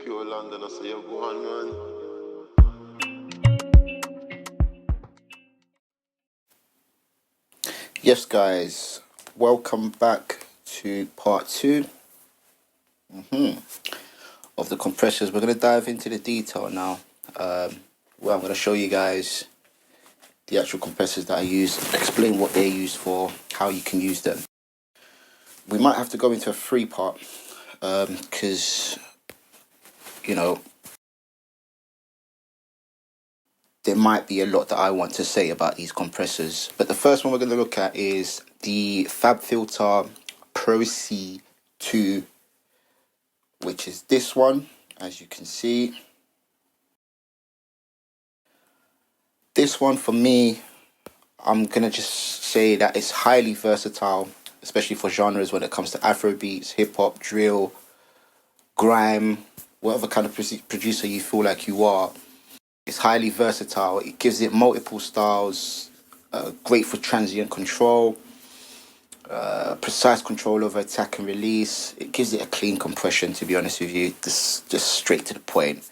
Piorlondon, I say, yo, go on, man. Yes, guys, welcome back to part two of the compressors. We're going to dive into the detail now. Where I'm going to show you guys the actual compressors that I use, explain what they're used for, how you can use them. We might have to go into a three part because, there might be a lot that I want to say about these compressors. But the first one we're going to look at is the FabFilter Pro C2, which is this one, as you can see. This one, for me, I'm going to just say that it's highly versatile, especially for genres when it comes to Afrobeats, hip-hop, drill, grime, whatever kind of producer you feel like you are. It's highly versatile. It gives it multiple styles, great for transient control, precise control over attack and release. It gives it a clean compression, to be honest with you, just straight to the point.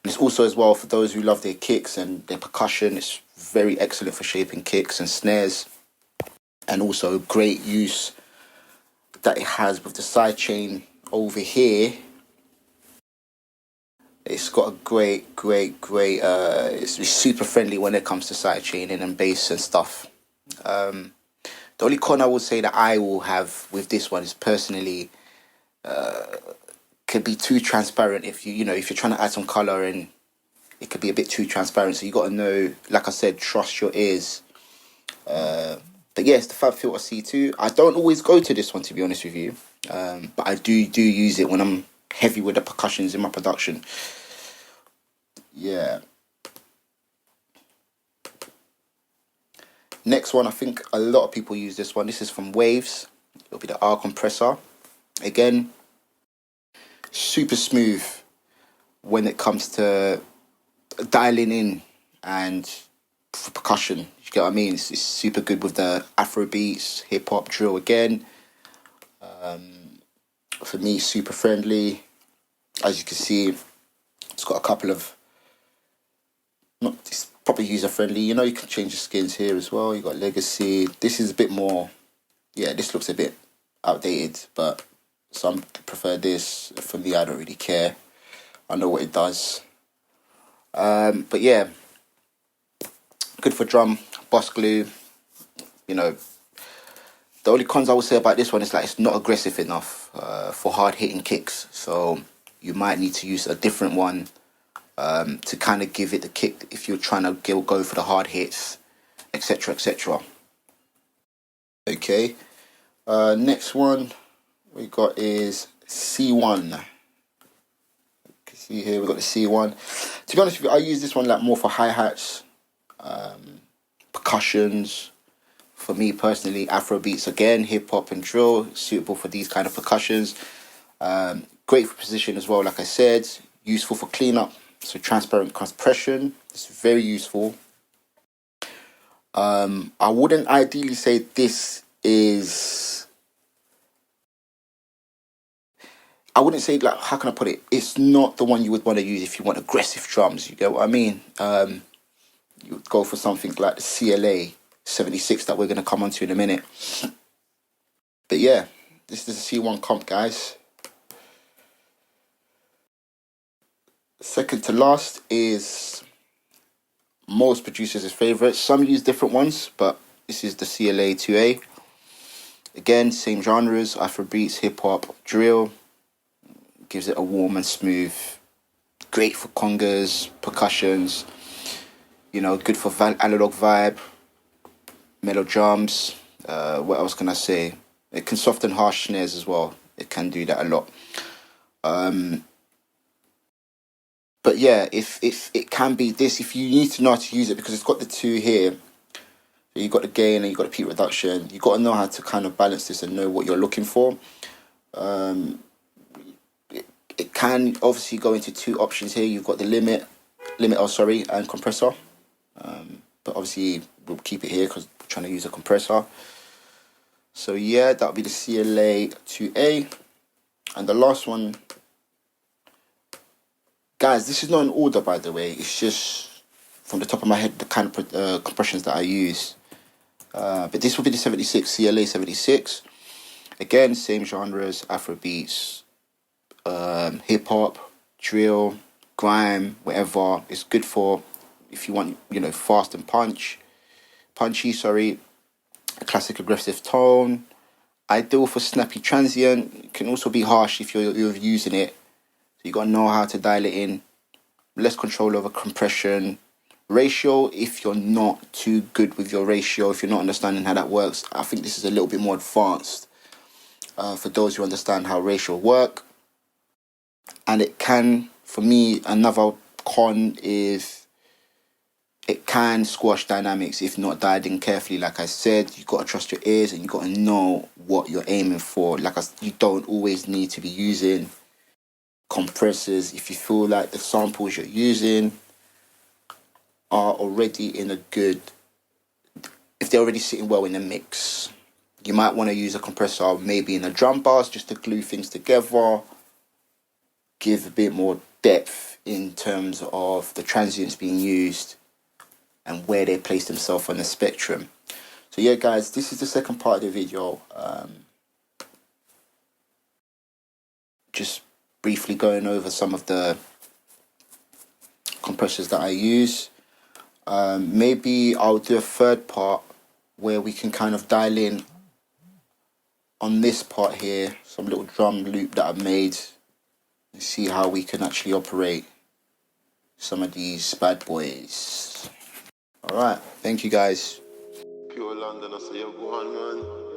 And it's also as well for those who love their kicks and their percussion. It's very excellent for shaping kicks and snares. And also great use that it has with the sidechain over here. It's got a great, it's super friendly when it comes to sidechaining and bass and stuff. The only con I would say that I will have with this one is personally, could be too transparent if if you're trying to add some color, and it could be a bit too transparent. So you got to know, like I said, trust your ears. But yes, the FabFilter C2. I don't always go to this one, to be honest with you, but I do use it when I'm heavy with the percussions in my production. Yeah. Next one, I think a lot of people use this one. This is from Waves. It'll be the R compressor. Again, super smooth when it comes to dialing in and for percussion. You get what I mean? It's super good with the Afrobeats, hip hop, drill. Again, for me, super friendly. As you can see, it's got a couple of, not it's proper user friendly. You can change the skins here as well. You got Legacy. This is a bit more, yeah, this looks a bit outdated, but some prefer this. For me, I don't really care. I know what it does. But yeah, good for drum, boss glue. The only cons I would say about this one is like it's not aggressive enough for hard hitting kicks. So you might need to use a different one to kind of give it the kick if you're trying to go for the hard hits, etc., etc. Okay. Next one we got is C1. You can see here we got the C1. To be honest with you, I use this one like more for hi-hats, percussions. For me personally, Afrobeats again, hip hop and drill, suitable for these kind of percussions. Great for position as well, like I said. Useful for cleanup, so transparent compression. It's very useful. I wouldn't ideally say this is. I wouldn't say, like, how can I put it? It's not the one you would want to use if you want aggressive drums. You get what I mean? You would go for something like the CLA 76 that we're going to come onto in a minute. But yeah, this is a C1 comp, guys. Second to last is most producers' favourite. Some use different ones, but this is the CLA 2A. Again, same genres, Afrobeats, hip-hop, drill. Gives it a warm and smooth. Great for congas, percussions. Good for analog vibe, mellow drums. What else can I say? It can soften harsh snares as well. It can do that a lot. But yeah, if it can be this, if you need to know how to use it, because it's got the two here. So you've got the gain and you've got the peak reduction. You've got to know how to kind of balance this and know what you're looking for. It can obviously go into two options here. You've got the limit, and compressor. But obviously we'll keep it here because we're trying to use a compressor. So yeah, that'll be the CLA 2A. And the last one guys, this is not in order, by the way. It's just from the top of my head the kind of compressions that I use. But this will be the 76 CLA 76. Again, same genres: Afrobeats, hip hop, drill, grime, whatever. It's good for if you want, fast and punchy. Sorry, a classic aggressive tone. Ideal for snappy transient. It can also be harsh if you're using it. So you gotta know how to dial it in. Less control over compression. Ratio, if you're not too good with your ratio, if you're not understanding how that works, I think this is a little bit more advanced for those who understand how ratio work. And it can, for me, another con is it can squash dynamics if not dialed in carefully. Like I said, you got to trust your ears and you got to know what you're aiming for. You don't always need to be using compressors if you feel like the samples you're using are already if they're already sitting well in the mix. You might want to use a compressor maybe in a drum bass just to glue things together, give a bit more depth in terms of the transients being used and where they place themselves on the spectrum. So yeah, guys, this is the second part of the video. Just briefly going over some of the compressors that I use. Maybe I'll do a third part where we can kind of dial in on this part here, some little drum loop that I've made, and see how we can actually operate some of these bad boys. Alright, thank you guys. Piorlondon, I say you go on, man.